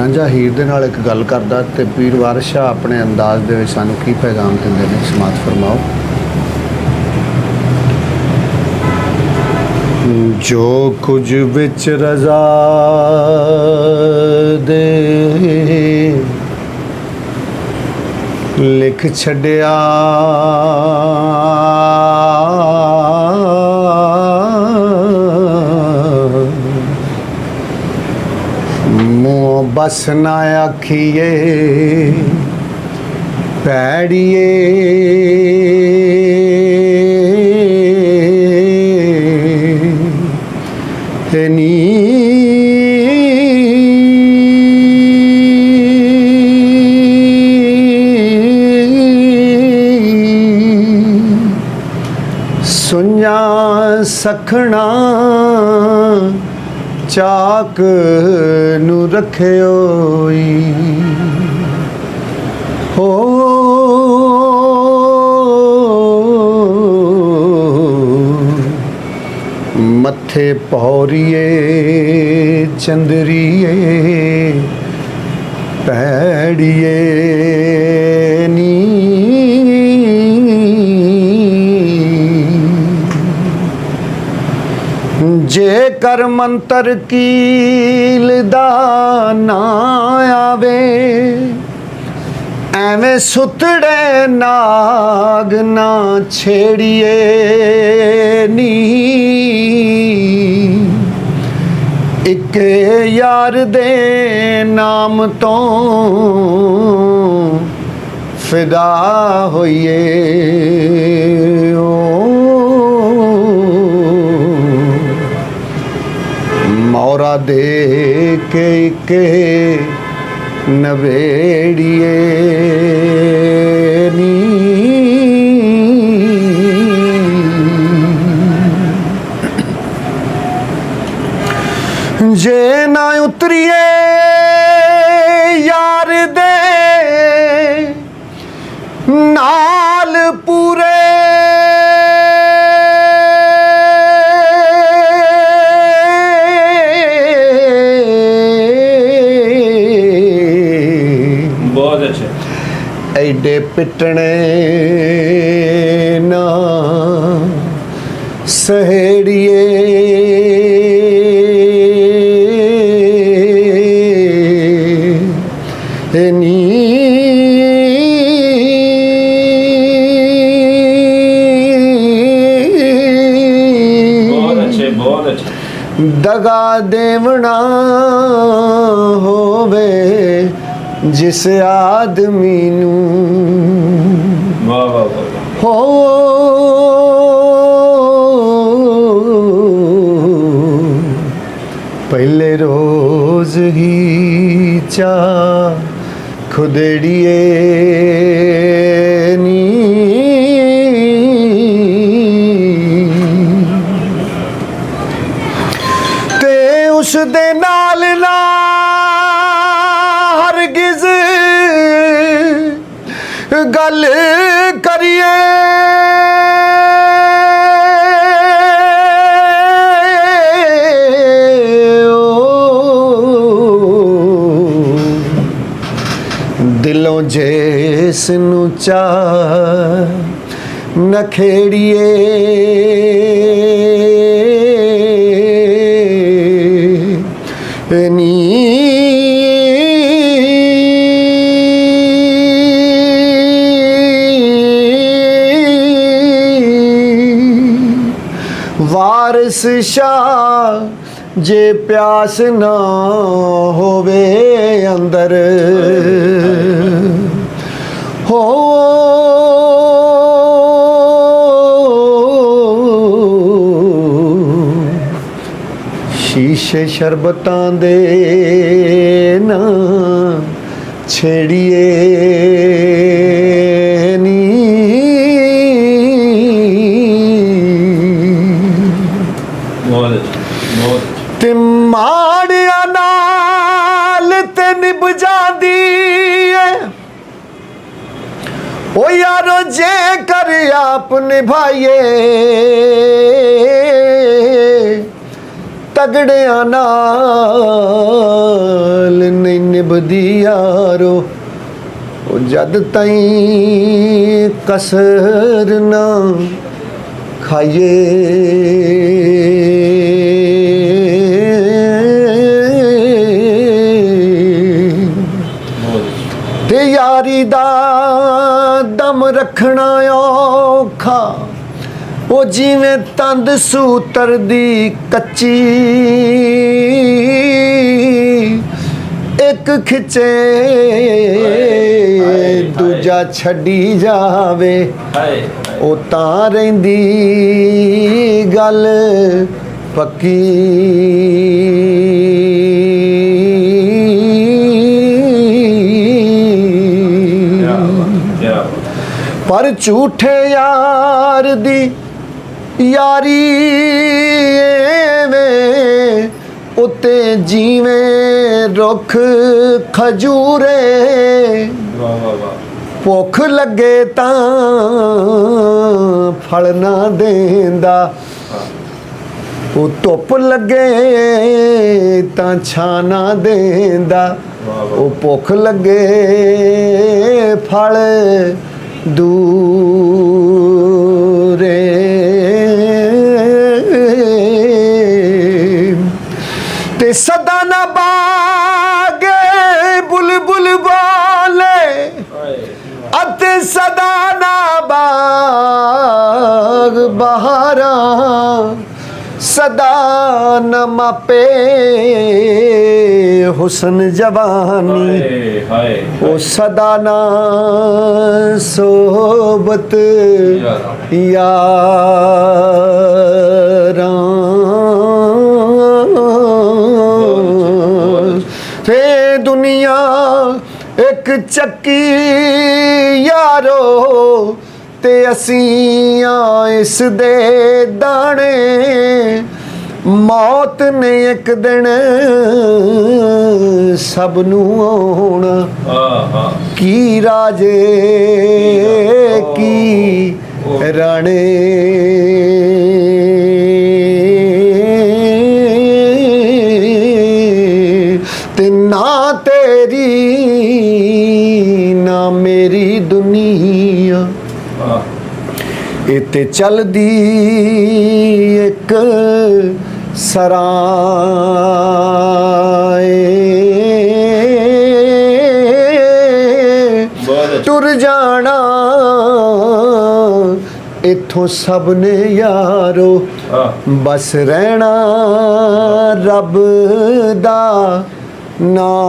ਰਾਂਝਾ ਹੀਰ ਦੇ ਨਾਲ ਇੱਕ ਗੱਲ ਕਰਦਾ ਤੇ ਪੀਰ ਵਾਰਿਸ ਸ਼ਾਹ ਆਪਣੇ ਅੰਦਾਜ਼ ਦੇ ਵਿੱਚ ਸਾਨੂੰ ਕੀ ਪੈਗਾਮ ਦਿੰਦੇ ਨੇ, ਸਮਾਤ ਫਰਮਾਓ। ਜੋ ਕੁਝ ਵਿੱਚ ਰਜ਼ਾ ਦੇ ਲਿਖ ਛੱਡਿਆ, ਮੂੰਹ ਬਸ ਨਾ ਆਖੀਏ ਪੈੜੀਏ, ਨੀ ਸੁਣਿਆ ਸਖਣਾ ਚਾਕ ਨੂੰ ਰੱਖਿਓਈ ਹੋ, ਮੱਥੇ ਪੌਰੀਏ ਚੰਦਰੀਏ ਪੈੜੀਏ ਨੀ, ਜੇਕਰ ਮੰਤਰ ਕੀਲ ਦਾ ਨਾ ਆਵੇ, ਐਵੇਂ ਸੁਤੜੇ ਨਾਗ ਨਾ ਛੇੜੀਏ ਨੀ, ਇੱਕ ਯਾਰ ਦੇ ਨਾਮ ਤੋਂ ਫਿਦਾ ਹੋਈਏ, ਮੌਰਾ ਦੇ ਕੇ ਨਵੇੜੀਏ ਨੀ, ਜੇ ਨਾ ਉਤਰੀਏ ਯਾਰ ਦੇ ਨਾਲ ਪੂਰੇ, ਐਡੇ ਪਿੱਟਣੇ ਨਾ ਸਹੇੜੀਏ ਨੀ, ਬਹੁਤ ਅੱਛੇ। ਦਗਾ ਦੇਵਣਾ ਹੋਵੇ ਜਿਸ ਆਦਮੀ ਨੂੰ, ਵਾਹ ਵਾਹ ਵਾਹ ਹੋ, ਪਹਿਲੇ ਰੋਜ਼ ਹੀ ਚਾ ਖੁਦੜੀਏ ਨੀ, ਤੇ ਉਸ ਦੇ ਨਾਲ ਨਾ ਹਰਗਿਜ਼ ਗੱਲ ਕਰੀਏ, ਦਿਲੋਂ ਜਿਸ ਨੂੰ ਚਾਹ ਨਖੇੜੀਏ ਨੀ, ਵਾਰਿਸ ਸ਼ਾਹ ਜੇ ਪਿਆਸ ਨਾ ਹੋਵੇ ਅੰਦਰ ਹੋ, ਸ਼ੀਸ਼ੇ ਸ਼ਰਬਤਾਂ ਦੇ ਨਾ ਛੇੜੀਏ ਨੀ, ਤੇ ਮਾੜਿਆਂ ਨਾਲ ਤੇ ਨਿਭ ਜਾਂਦੀ ਏ ओ यारो जे कर आप निभाइए ਤਗੜਿਆਂ ਨਾਲ ਨਹੀਂ ਨਿਭਦੀ ਯਾਰੋ ਉਹ ਜਦ ਤਾਈਂ ਕਸਰ ਨਾ ਖਾਈਏ ਤੇ ਯਾਰੀ ਦਾ ਦਮ ਰੱਖਣਾ ਔਖਾ ਉਹ ਜਿਵੇਂ ਤੰਦ ਸੂਤਰ ਦੀ ਕੱਚੀ ਇੱਕ ਖਿੱਚੇ ਦੂਜਾ ਛੱਡੀ ਜਾਵੇ ਉਹ ਤਾਂ ਰਹਿੰਦੀ ਗੱਲ ਪੱਕੀ ਪਰ ਝੂਠੇ ਯਾਰ ਦੀ ਯਾਰੀ ਐਵੇਂ ਉੱਤੇ ਜਿਵੇਂ ਰੁੱਖ ਖਜੂਰੇ ਭੁੱਖ ਲੱਗੇ ਤਾਂ ਫਲ ਨਾ ਦੇਂਦਾ ਉਹ ਧੁੱਪ ਲੱਗੇ ਤਾਂ ਛਾਂ ਨਾ ਦੇਂਦਾ ਉਹ ਭੁੱਖ ਲੱਗੇ ਫਲ ਦੂਰੇ ਤੇ ਸਦਾ ਨਾ ਬਾਗੇ ਬੁਲਬੁਲ ਬੋਲੇ ਅਤੇ ਸਦਾ ਨਾ ਬਾਗ ਬਹਾਰਾਂ ਸਦਾ ਨ ਮਾਪੇ ਹੁਸਨ ਜਵਾਨੀ ਉਹ ਸਦਾ ਨਾ ਸੋਬਤ ਯਾਰਾਂ ਤੇ ਦੁਨੀਆ ਇੱਕ ਚੱਕੀ ਯਾਰੋ ਤੇ ਅਸੀਂ ਆ ਇਸ ਦੇ ਦਾਣੇ ਮੌਤ ਨੇ ਇੱਕ ਦਿਨ ਸਭ ਨੂੰ ਆਉਣਾ ਕੀ ਰਾਜੇ ਕੀ ਰਾਣੇ ਤੇ ਨਾ ਤੇਰੀ ਨਾ ਮੇਰੀ ਦੁਨੀਆ ਇਤੇ ਚੱਲਦੀ ਇੱਕ ਸਰਾਏ ਟੁਰ ਜਾਣਾ ਇਥੋਂ ਸਭ ਨੇ ਯਾਰੋ ਬਸ ਰਹਿਣਾ ਰੱਬ ਦਾ ਨਾਮ